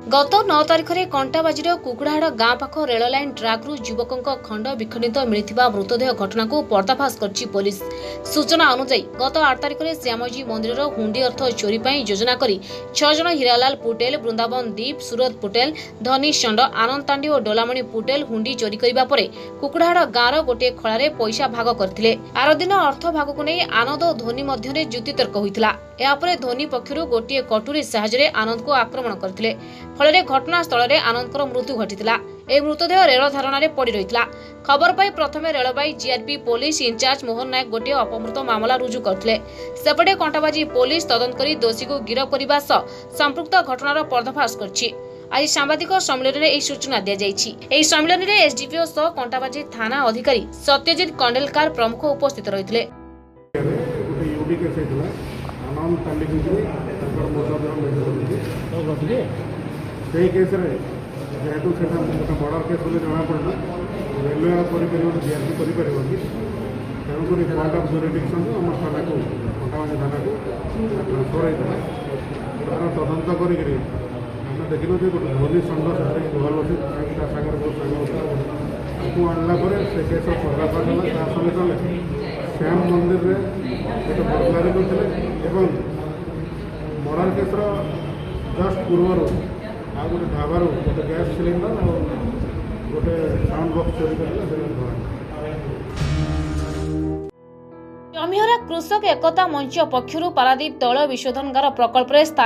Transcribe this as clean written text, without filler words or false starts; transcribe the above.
गत 9 तारिख में कंटाबाजीर कुकुड़ाहाड़ गाँ पाख रेल लाइन ट्राक्रु युवकों खंड विखंडित मिलता मृतदेह घटना को पर्दाफाश कर पुलिस। सूचना अनुसार गत 8 तारिख में श्यामजी मंदिर हुंडी अर्थ चोरी पर योजना कर 6 जन हीरालाल पुटेल, वृंदावन दीप, सूरत पुटेल, धनी षंड, आनंद तांडी और डोलामणि पुटेल हुंडी चोरी करने पर कुकुड़ाहाड़ गाँव गोटे खलारे पैसा भाग करते। आर दिन अर्थ भाग को नहीं आनंद और धोनी मध्य युक्तितर्क होता। यापर धोनी पक्षर गोटे कटुरी साहाय्य आनंद को आक्रमण करते। फल घटनास्थल में आनंदर मृत्यु घटीला। यह मृतदेह रेल धारण पड़ रही। खबर पाई प्रथम रेलबाई जीआरपी पुलिस इंचार्ज मोहन नायक गोटे अपमृत मामला रुजु करते। सेपटे कंटाबाजी पुलिस तदंत कर दोषी को गिरफ्त करने सह संपृक्त घटनार पर्दाफाश कर आज सांबादिक सम्मेलन में सूचना दी जाएगी। सम्मेलन में एसडीपीओ सह कंटाबाजी थाना अधिकारी सत्यजित कंडेलकार प्रमुख उपस्थित रही। से केस जेहेतु से मर्डर केस बोली जना पड़ा रेलवे जीआरपी कर तेणुक पॉइंट ऑफ जुरिडिक्शन आम थाना को कंटाबाजी थाना को ट्रांसफर होता तदंत कर देखिल गोटे धोनी संघ भल अच्छे सागर बहुत सांग आणला से केस पर्दाफाश है संगे श्याम मंदिर में गोटे बदलारी करते मर्डर केस जस्ट पूर्व आ गोटे ढाबार गोटे गैस सिलिंडर और गोटे साउंड बॉक्स चोरी कर जमिहरा कृषक एकता मंच पक्षर पारादीप तैल विशोधनागार प्रकल्प स्थायी